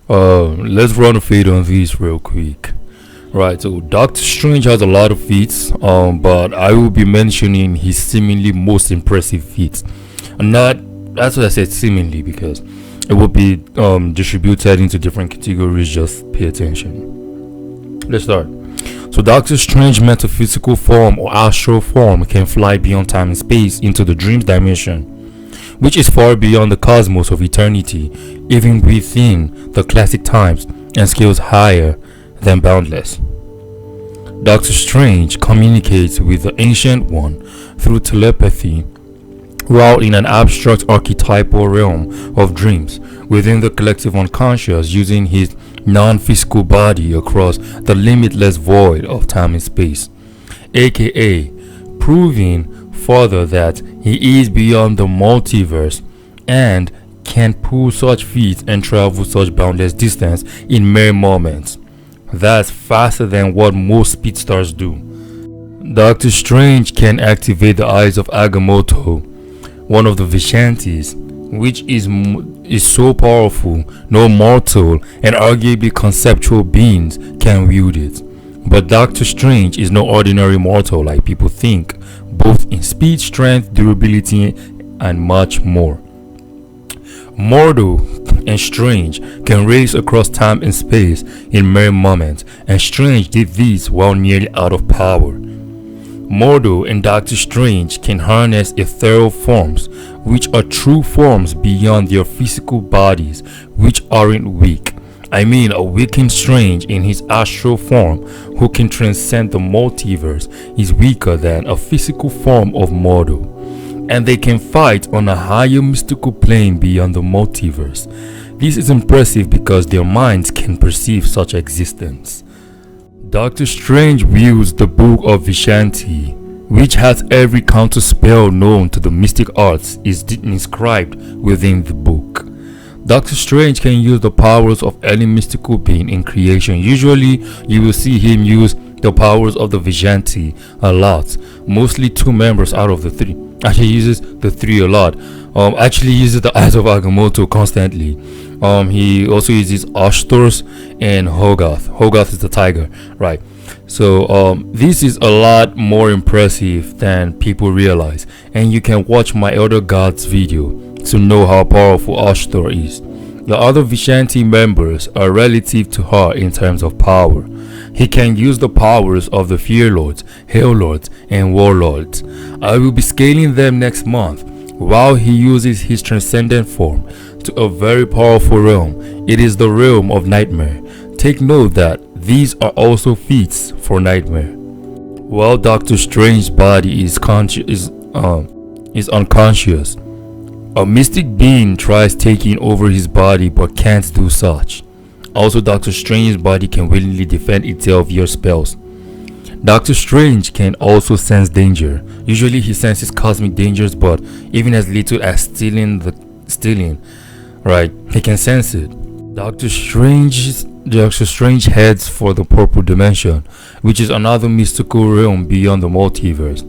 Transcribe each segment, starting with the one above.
Let's run a fade on these real quick. Right, so Doctor Strange has a lot of feats, but I will be mentioning his seemingly most impressive feats. And that's what I said, seemingly, because it will be distributed into different categories. Just pay attention. Let's start. So Doctor Strange's metaphysical form or astral form can fly beyond time and space into the dreams dimension, which is far beyond the cosmos of eternity, even within the classic times, and scales higher than boundless. Doctor Strange communicates with the Ancient One through telepathy, while in an abstract archetypal realm of dreams within the collective unconscious, using his non-physical body across the limitless void of time and space, aka proving further that he is beyond the multiverse and can pull such feats and travel such boundless distance in mere moments. That's faster than what most speedstars do. Doctor Strange can activate the eyes of Agamotto, one of the Vicenties, which is so powerful no mortal and arguably conceptual beings can wield it. But Doctor Strange is no ordinary mortal like people think, both in speed, strength, durability, and much more. Mortal and Strange can race across time and space in mere moments, and Strange did this while nearly out of power. Mortal and Doctor Strange can harness ethereal forms, which are true forms beyond their physical bodies, which aren't weak. I mean, a weakened Strange in his astral form, who can transcend the multiverse, is weaker than a physical form of mortal, and they can fight on a higher mystical plane beyond the multiverse. This is impressive because their minds can perceive such existence. Doctor Strange wields the Book of Vicinity, which has every counter spell known to the mystic arts is inscribed within the book. Doctor Strange can use the powers of any mystical being in creation. Usually, you will see him use the powers of the Vicinity a lot, mostly 2 members out of the 3. Actually, he uses the 3 a lot. Actually uses the eyes of Agamotto constantly. He also uses Ashtors and Hogarth. Hogarth is the tiger, right? So this is a lot more impressive than people realize, and you can watch my other gods video to know how powerful Ashtor is. The other Vicinity members are relative to her in terms of power. He can use the powers of the Fear Lords, Hell Lords, and Warlords. I will be scaling them next month, while he uses his transcendent form to a very powerful realm. It is the realm of nightmare. Take note that these are also feats for nightmare. While Doctor Strange's body is unconscious, a mystic being tries taking over his body but can't do such. Also, Doctor Strange's body can willingly defend itself via spells. Doctor Strange can also sense danger. Usually he senses cosmic dangers, but even as little as stealing, right, he can sense it. Doctor Strange heads for the purple dimension, which is another mystical realm beyond the multiverse.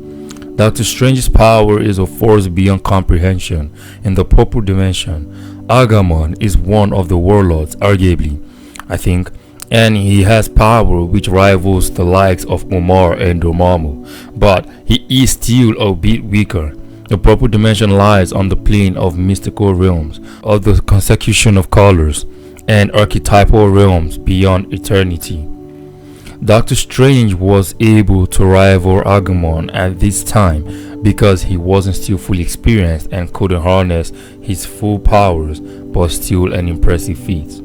Doctor Strange's power is a force beyond comprehension. In the purple dimension, Agamon is one of the warlords, arguably, I think, and he has power which rivals the likes of Omar and Dormammu, but he is still a bit weaker. The purple dimension lies on the plane of mystical realms, of the consecution of colors, and archetypal realms beyond eternity. Doctor Strange was able to rival Agamon at this time because he wasn't still fully experienced and couldn't harness his full powers, but still an impressive feat.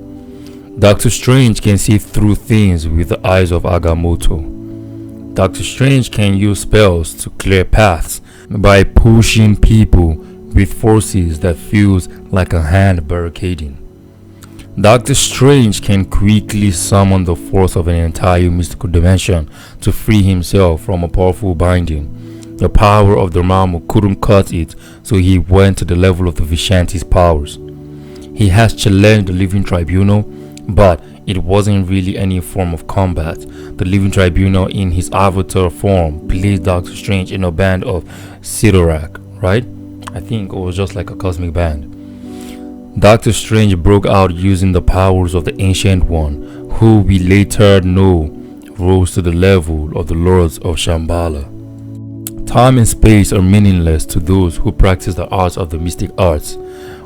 Doctor Strange can see through things with the eyes of Agamotto. Doctor Strange can use spells to clear paths by pushing people with forces that feels like a hand barricading. Doctor Strange can quickly summon the force of an entire mystical dimension to free himself from a powerful binding. The power of Dormammu couldn't cut it, so he went to the level of the Vicente's powers. He has challenged the Living Tribunal, but it wasn't really any form of combat. The Living Tribunal in his avatar form placed Doctor Strange in a band of Sidorak, right? I think it was just like a cosmic band. Doctor Strange broke out using the powers of the Ancient One, who we later know rose to the level of the Lords of Shambhala. Time and space are meaningless to those who practice the arts of the mystic arts,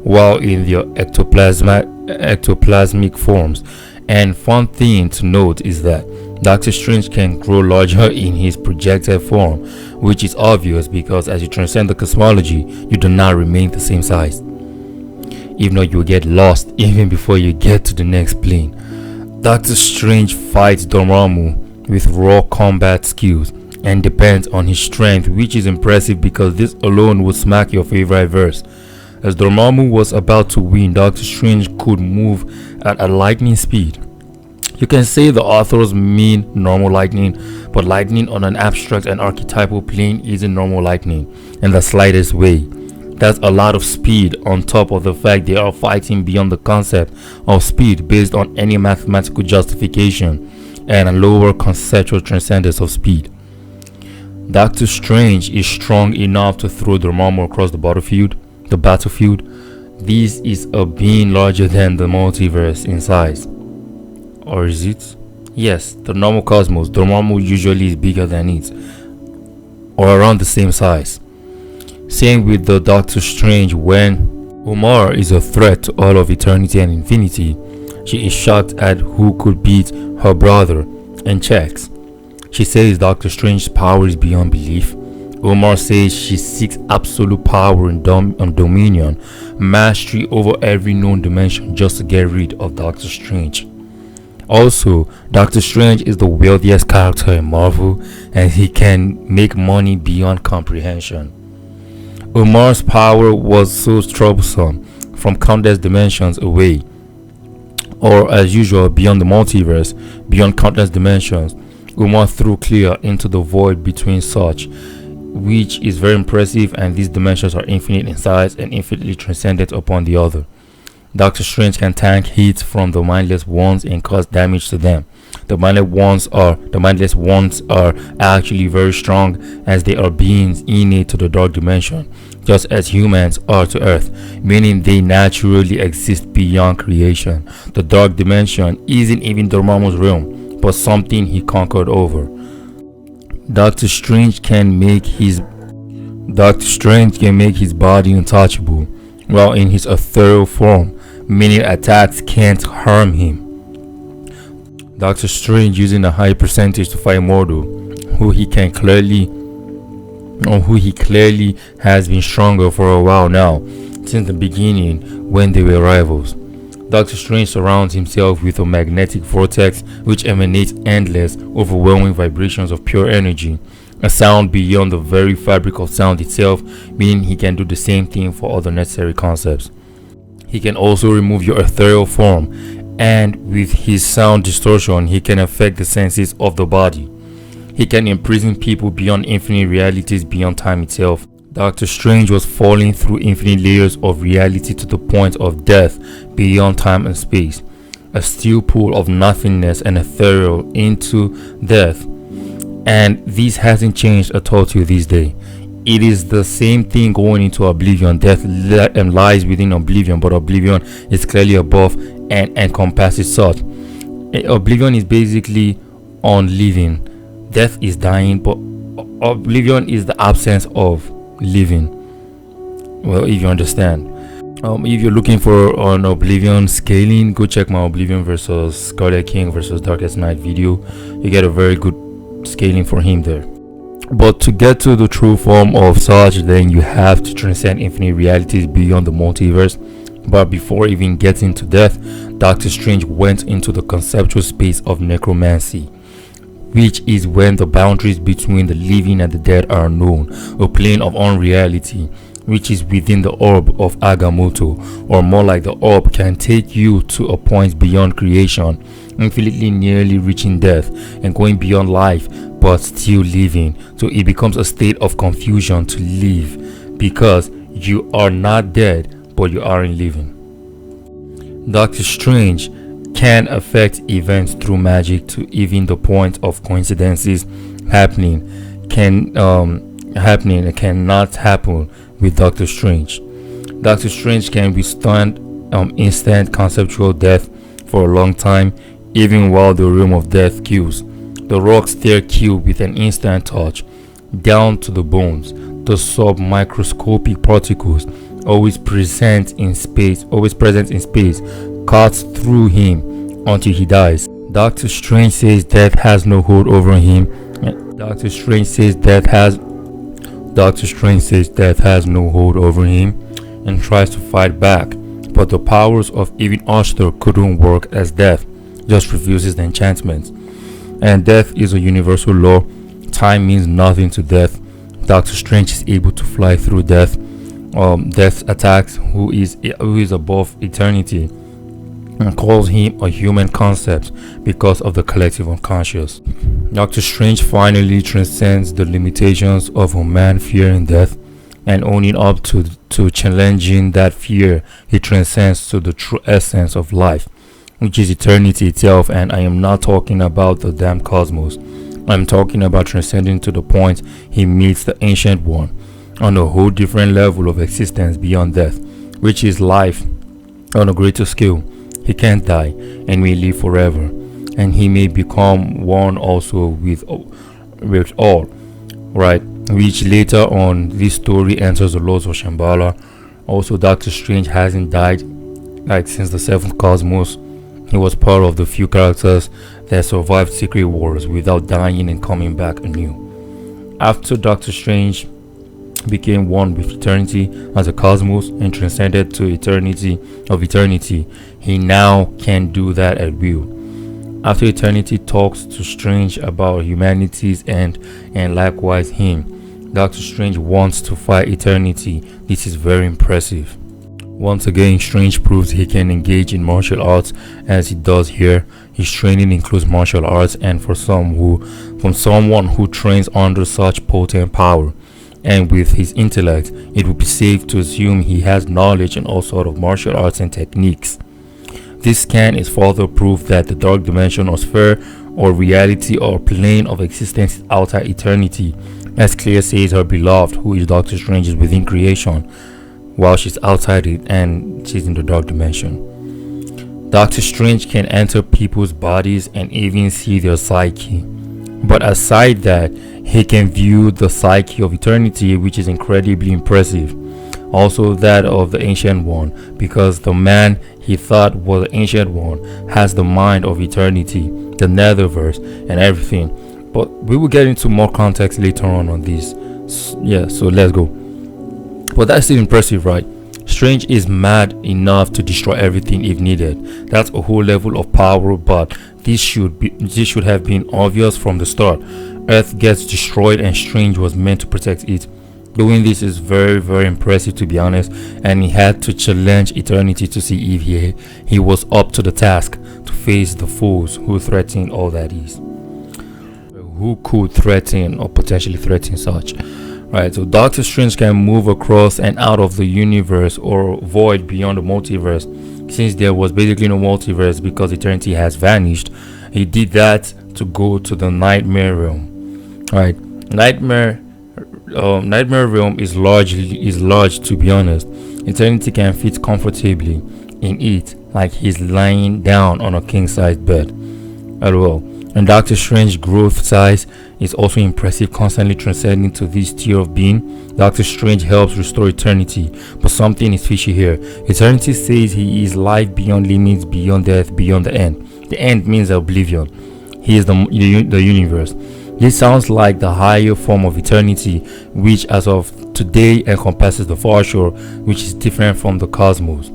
while in their ectoplasmic forms. And fun thing to note is that Doctor Strange can grow larger in his projected form, which is obvious because as you transcend the cosmology, you do not remain the same size. If not, you will get lost even before you get to the next plane. Doctor Strange fights Dormammu with raw combat skills and depends on his strength, which is impressive because this alone would smack your favorite verse. As Dormammu was about to win, Doctor Strange could move at a lightning speed. You can say the authors mean normal lightning, but lightning on an abstract and archetypal plane isn't normal lightning in the slightest way. That's a lot of speed on top of the fact they are fighting beyond the concept of speed based on any mathematical justification and a lower conceptual transcendence of speed. Doctor Strange is strong enough to throw Dormammu across the battlefield. This is a being larger than the multiverse in size. Or is it? Yes, the normal cosmos. Dormammu usually is bigger than it, or around the same size. Same with the Doctor Strange when Omar is a threat to all of eternity and infinity. She is shocked at who could beat her brother and checks. She says Doctor Strange's power is beyond belief. Omar says she seeks absolute power and dominion, mastery over every known dimension just to get rid of Doctor Strange. Also, Doctor Strange is the wealthiest character in Marvel and he can make money beyond comprehension. Omar's power was so troublesome from countless dimensions away, or as usual beyond the multiverse, beyond countless dimensions. Omar threw clear into the void between such, which is very impressive, and these dimensions are infinite in size and infinitely transcendent upon the other. Doctor Strange can tank heat from the mindless ones and cause damage to them. The mindless ones are actually very strong as they are beings innate to the dark dimension, just as humans are to Earth, meaning they naturally exist beyond creation. The dark dimension isn't even Dormammu's realm, but something he conquered over. Doctor Strange can make his body untouchable while in his ethereal form, meaning attacks can't harm him. Doctor Strange using a high percentage to fight Mordo, who he clearly has been stronger for a while now, since the beginning when they were rivals. Doctor Strange surrounds himself with a magnetic vortex which emanates endless, overwhelming vibrations of pure energy, a sound beyond the very fabric of sound itself, meaning he can do the same thing for other necessary concepts. He can also remove your ethereal form, and with his sound distortion, he can affect the senses of the body. He can imprison people beyond infinite realities beyond time itself. Doctor Strange was falling through infinite layers of reality to the point of death beyond time and space, a steel pool of nothingness and ethereal into death, and this hasn't changed at all till this day. It is the same thing going into oblivion. Death lies within oblivion, but oblivion is clearly above and encompasses such. Oblivion is basically unliving. Death is dying, but oblivion is the absence of living. Well, if you understand. If you're looking for an Oblivion scaling, go check my Oblivion versus Scarlet King versus Darkest Night video. You get a very good scaling for him there. But to get to the true form of such, then you have to transcend infinite realities beyond the multiverse. But before even getting to death, Doctor Strange went into the conceptual space of necromancy, which is when the boundaries between the living and the dead are known, a plane of unreality, which is within the orb of Agamotto, or more like the orb can take you to a point beyond creation, infinitely nearly reaching death and going beyond life but still living. So it becomes a state of confusion to live because you are not dead but you aren't living. Doctor Strange can affect events through magic to even the point of coincidences happening cannot happen with Doctor Strange. Doctor Strange can withstand instant conceptual death for a long time, even while the realm of death kills. The rocks there kill with an instant touch, down to the bones. The submicroscopic particles always present in space, cuts through him until he dies. Doctor Strange says death has no hold over him. Doctor Strange says death has no hold over him and tries to fight back, but the powers of even Ashtar couldn't work as death just refuses the enchantments. And death is a universal law. Time means nothing to death. Doctor Strange is able to fly through death. Death attacks who is above eternity and calls him a human concept because of the collective unconscious. Doctor Strange finally transcends the limitations of a man fearing death and owning up to challenging that fear. He transcends to the true essence of life, which is eternity itself. And I am not talking about the damn cosmos. I'm talking about transcending to the point he meets the Ancient One on a whole different level of existence beyond death, which is life on a greater scale. He can't die and may live forever, and he may become one also with all, right? Which later on this story enters the laws of Shambhala. Also, Doctor Strange hasn't died since the seventh cosmos. He was part of the few characters that survived Secret Wars without dying and coming back anew. After Doctor Strange became one with eternity as a cosmos and transcended to eternity, he now can do that at will. After eternity talks to Strange about humanity's end and likewise him, Doctor Strange wants to fight eternity. This is very impressive. Once again, Strange proves he can engage in martial arts as he does here. His training includes martial arts, and from someone who trains under such potent power and with his intellect, it would be safe to assume he has knowledge in all sorts of martial arts and techniques. This scan is further proof that the dark dimension or sphere or reality or plane of existence is outside eternity, as Clea says her beloved, who is Doctor Strange, is within creation, while she's outside it and she's in the dark dimension. Doctor Strange can enter people's bodies and even see their psyche. But aside that, he can view the psyche of eternity, which is incredibly impressive. Also that of the Ancient One, because the man he thought was the Ancient One has the mind of eternity, the Netherverse, and everything. But we will get into more context later on this. So let's go. But that's still impressive, right? Strange is mad enough to destroy everything if needed. That's a whole level of power, but this should have been obvious from the start. Earth gets destroyed and Strange was meant to protect it. Doing this is very, very impressive, to be honest, and he had to challenge eternity to see if he was up to the task to face the foes who threaten all that is. Who could threaten or potentially threaten such? Right, so Doctor Strange can move across and out of the universe or void beyond the multiverse. Since there was basically no multiverse because eternity has vanished, he did that to go to the nightmare realm. Right, nightmare realm is large, to be honest. Eternity can fit comfortably in it, like he's lying down on a king-size bed. LOL. And Doctor Strange's growth size is also impressive, constantly transcending to this tier of being. Doctor Strange helps restore eternity, but something is fishy here. Eternity says he is life beyond limits, beyond death, beyond the end. The end means oblivion. He is the universe. This sounds like the higher form of eternity, which as of today encompasses the far shore, which is different from the cosmos,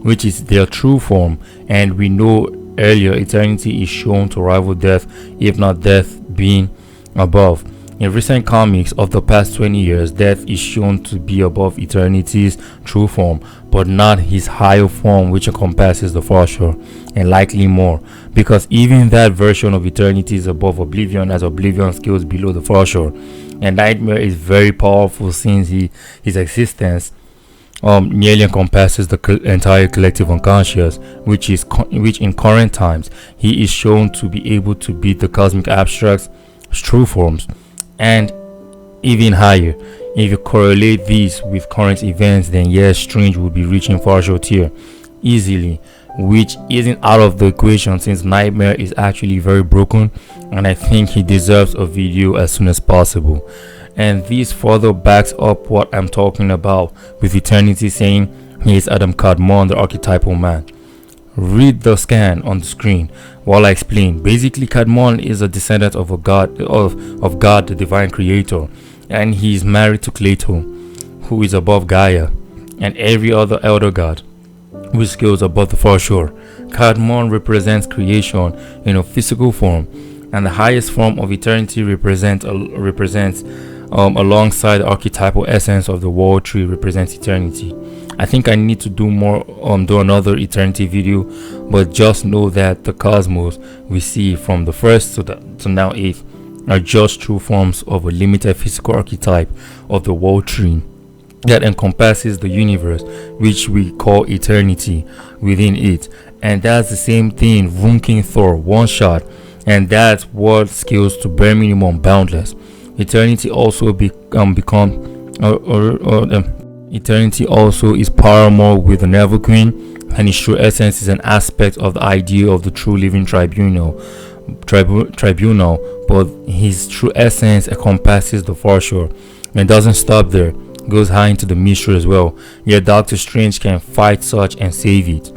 which is their true form. And we know earlier eternity is shown to rival death, if not death being above. In recent comics of the past 20 years, death is shown to be above eternity's true form, but not his higher form, which encompasses the far shore, and likely more, because even that version of eternity is above oblivion, as oblivion scales below the far shore. And nightmare is very powerful since his existence nearly encompasses the entire collective unconscious, which in current times he is shown to be able to beat the cosmic abstract's true forms, and even higher. If you correlate these with current events, then yes, Strange will be reaching far shore tier. easily, which isn't out of the equation since Nightmare is actually very broken, and I think he deserves a video as soon as possible. And this further backs up what I'm talking about, with Eternity saying he is Adam Kadman, the archetypal man. Read the scan on the screen while I explain. Basically, Kadman is a descendant of a god of God, the divine creator, and he is married to Cleto, who is above Gaia and every other elder god, which goes above the foreshore. Kadman represents creation in a physical form, and the highest form of eternity represents alongside the archetypal essence of the world tree represents eternity. I think I need to do another eternity video, but just know that the cosmos we see from the first to now eighth are just true forms of a limited physical archetype of the world tree that encompasses the universe, which we call eternity within it. And that's the same thing Runking Thor one shot, and that's what scales to bare minimum boundless. Eternity also Eternity also is paramore with the Never Queen, and its true essence is an aspect of the idea of the true living tribunal, but his true essence encompasses the foreshore and doesn't stop there, goes high into the mystery as well. Yet Doctor Strange can fight such and save it,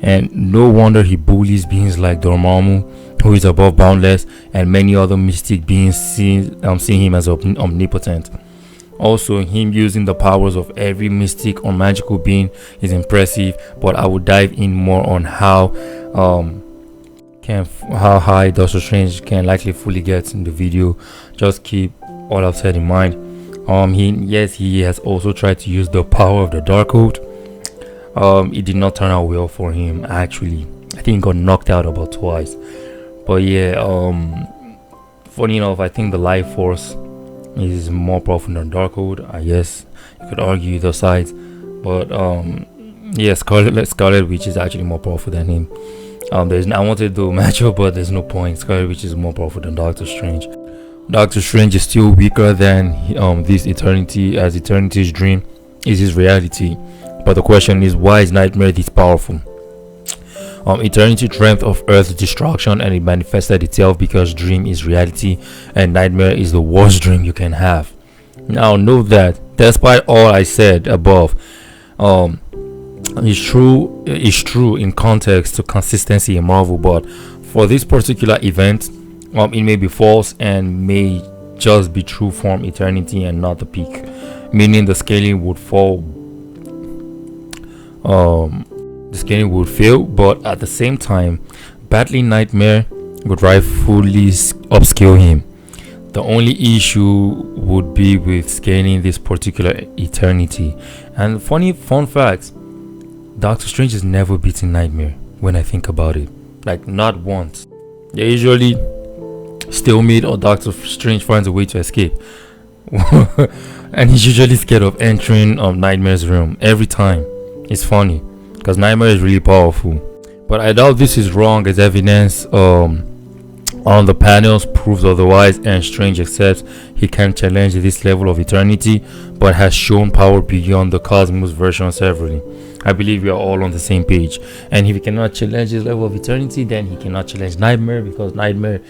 and no wonder he bullies beings like Dormammu, who is above boundless, and many other mystic beings seeing him as omnipotent. Also, him using the powers of every mystic or magical being is impressive, but I will dive in more on how high Doctor Strange can likely fully get in the video. Just keep all I've said in mind. He has also tried to use the power of the Darkhold. It did not turn out well for him, actually. I think he got knocked out about twice. But yeah, funny enough, I think the Life Force is more powerful than Darkhold. I guess you could argue the sides, but yeah, Scarlet Witch is actually more powerful than him. I wanted to do a matchup, but there's no point. Scarlet Witch is more powerful than Doctor Strange. Doctor Strange is still weaker than this Eternity, as Eternity's dream is his reality. But the question is, why is Nightmare this powerful? Eternity dreamt of Earth's destruction, and it manifested itself because dream is reality and Nightmare is the worst dream you can have. Now note that despite all I said above, is true in context to consistency in Marvel, but for this particular event, it may be false and may just be true from Eternity and not the peak, meaning the scaling would fall. The scaling would fail, but at the same time, battling Nightmare would rightfully upscale him. The only issue would be with scaling this particular Eternity. And fun facts, Doctor Strange has never beaten Nightmare when I think about it. Like, not once. They usually stalemate or Doctor Strange finds a way to escape. And he's usually scared of entering Nightmare's room every time. It's funny, because Nightmare is really powerful. But I doubt this is wrong, as evidence on the panels proves otherwise, and Strange accepts he can challenge this level of eternity, but has shown power beyond the Cosmos version severally. I believe we are all on the same page. And if he cannot challenge this level of eternity, then he cannot challenge Nightmare, because Nightmare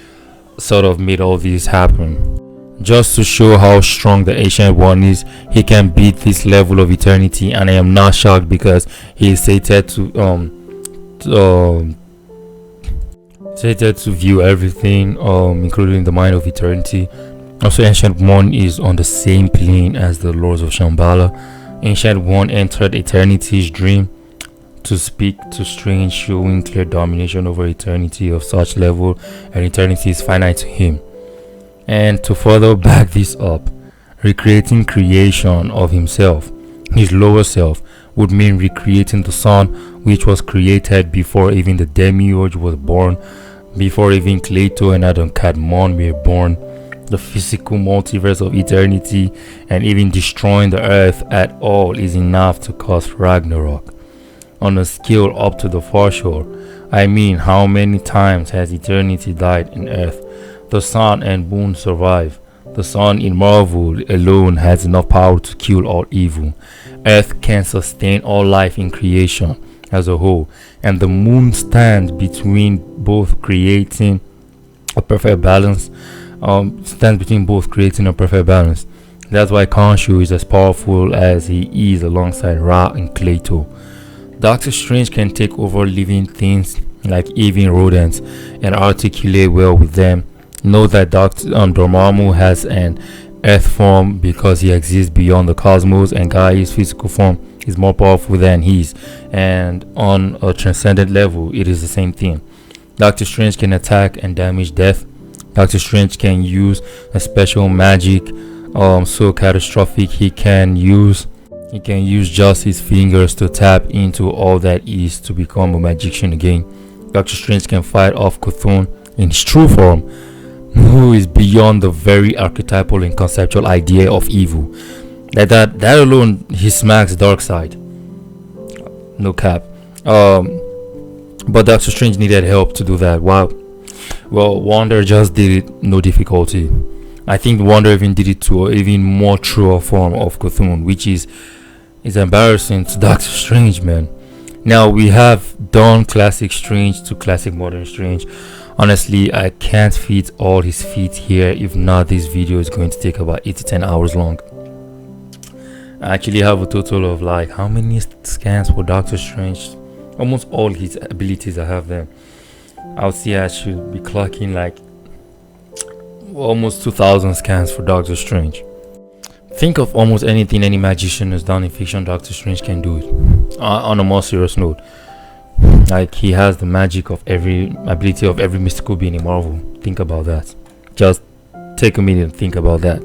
sort of made all this happen. Just to show how strong the Ancient One is, he can beat this level of eternity, and I am not shocked because he is sated to view everything, including the mind of eternity. Also, Ancient One is on the same plane as the Lords of Shambhala. Ancient One entered Eternity's dream to speak to Strange, showing clear domination over eternity of such level, and eternity is finite to him. And to further back this up, recreating creation of himself, his lower self, would mean recreating the sun, which was created before even the Demiurge was born, before even Cleto and Adam Kadman were born, the physical multiverse of eternity, and even destroying the earth at all is enough to cause Ragnarok. On a scale up to the foreshore, I mean, how many times has eternity died in earth? The sun and moon survive. The sun in Marvel alone has enough power to kill all evil. Earth can sustain all life in creation, as a whole, and the moon stands between both creating a perfect balance. That's why Khonshu is as powerful as he is alongside Ra and Cleito. Doctor Strange can take over living things like even rodents and articulate well with them. Know that Dr. Dormammu has an earth form because he exists beyond the cosmos, and Gaia's physical form is more powerful than his, and on a transcendent level it is the same thing. Doctor Strange can attack and damage death. Doctor Strange can use a special magic so catastrophic he can use just his fingers to tap into all that is to become a magician again. Doctor Strange can fight off Chthon in his true form, who is beyond the very archetypal and conceptual idea of evil. That alone, he smacks Darkseid. No cap. But Doctor Strange needed help to do that. Wow. Well, Wanda just did it, no difficulty. I think Wanda even did it to an even more truer form of Chthon, which is embarrassing to Doctor Strange, man. Now we have done classic Strange to classic modern Strange. Honestly, I can't fit all his feats here. If not, this video is going to take about 8 to 10 hours long. I actually have a total of like how many scans for Doctor Strange? Almost all his abilities I have them. I would say I should be clocking like almost 2,000 scans for Doctor Strange. Think of almost anything any magician has done in fiction, Doctor Strange can do it. On a more serious note, like he has the magic of every ability of every mystical being in Marvel. Think about that. Just take a minute and think about that.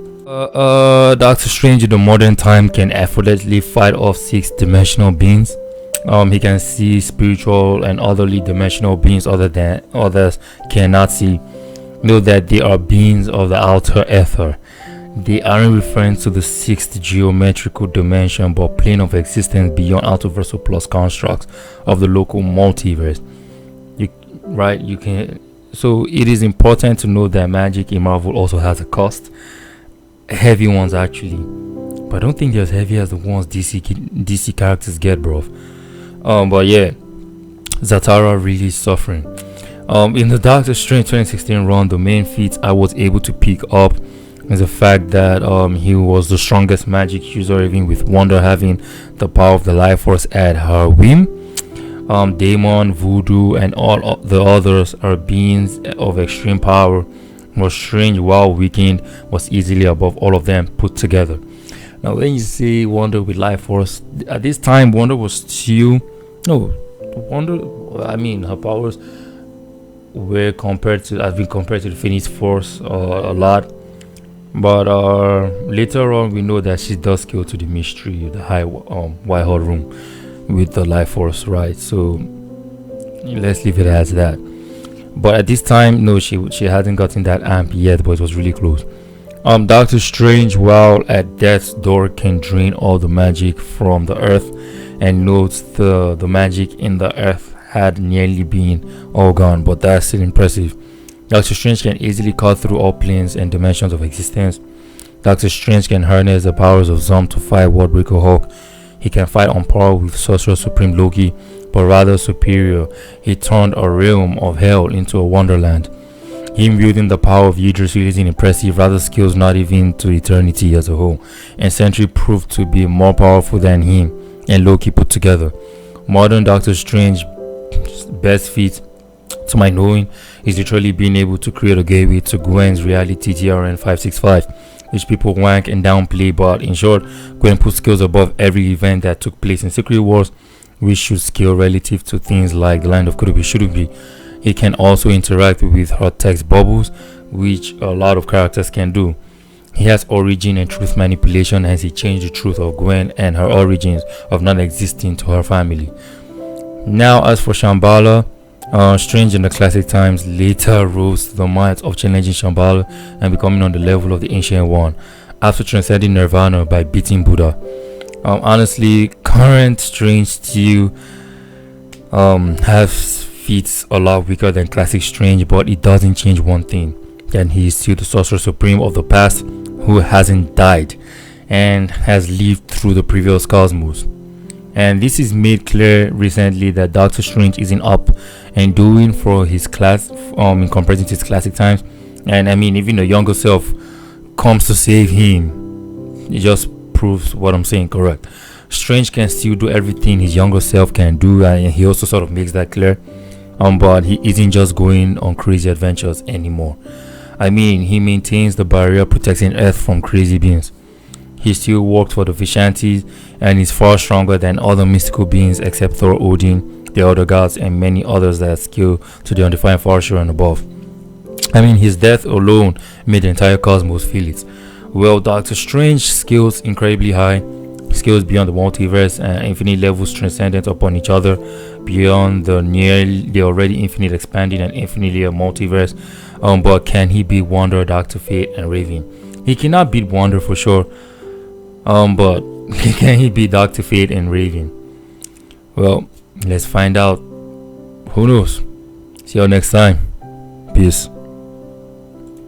Doctor Strange in the modern time can effortlessly fight off 6-dimensional beings. He can see spiritual and otherly dimensional beings others cannot see. Know that they are beings of the outer ether. They aren't referring to the 6th geometrical dimension, but plane of existence beyond multiversal plus constructs of the local multiverse. So it is important to know that magic in Marvel also has a cost. Heavy ones actually, but I don't think they're as heavy as the ones DC characters get, bro. But yeah, Zatara really is suffering. In the Doctor Strange 2016 run, the main feat I was able to pick up is the fact that he was the strongest magic user, even with Wanda having the power of the life force at her whim. Daemon, Voodoo, and all the others are beings of extreme power. Was Strange, while weakened, was easily above all of them put together. Now when you say Wanda with life force, at this time Wanda was still her powers were compared to the Phoenix Force a lot, but later on we know that she does go to the mystery, the high Whitehall room with the life force, right? So let's leave it as that. But at this time, no, she hadn't gotten that amp yet, but it was really close. Doctor Strange, while at death's door, can drain all the magic from the earth, and notes the magic in the earth had nearly been all gone, but that's still impressive. Doctor Strange can easily cut through all planes and dimensions of existence. Doctor Strange can harness the powers of Zom to fight Warbreaker Hulk. He can fight on par with Sorcerer Supreme Loki, but rather superior. He turned a realm of hell into a wonderland. Him wielding the power of Yggdrasil is impressive, rather skills not even to eternity as a whole, and Sentry proved to be more powerful than him and Loki put together. Modern Doctor Strange best feat, to my knowing, is literally being able to create a gateway to Gwen's reality TRN 565, which people wank and downplay, but in short, Gwen put skills above every event that took place in Secret Wars, which should scale relative to things like the Land of Could Be Shouldn't Be. It can also interact with her text bubbles, which a lot of characters can do. He has origin and truth manipulation, as he changed the truth of Gwen and her origins of not existing to her family. Now, as for Shambhala, Strange in the classic times later rose to the might of challenging Shambhala and becoming on the level of the Ancient One after transcending Nirvana by beating Buddha. Honestly, current Strange still has feats a lot weaker than classic Strange, but it doesn't change one thing, that he is still the Sorcerer Supreme of the past who hasn't died and has lived through the previous cosmos. And this is made clear recently that Doctor Strange isn't up and doing for his class in comparison to his classic times. And I mean, even the younger self comes to save him. It just proves what I'm saying correct. Strange can still do everything his younger self can do, and he also sort of makes that clear. But he isn't just going on crazy adventures anymore. I mean, he maintains the barrier protecting Earth from crazy beings. He still worked for the vicinity and is far stronger than other mystical beings except Thor, Odin, the other gods, and many others that scale to the undefined fortune and above. I mean, his death alone made the entire cosmos feel it. Well, Doctor Strange scales incredibly high, scales beyond the multiverse and infinite levels transcendent upon each other, beyond the already infinite expanding and infinitely a multiverse. But can he beat Wonder, Doctor Fate, and Raven? He cannot beat Wonder for sure. But can he beat Doctor Fate and Raven? Well, let's find out. Who knows? See you next time. Peace.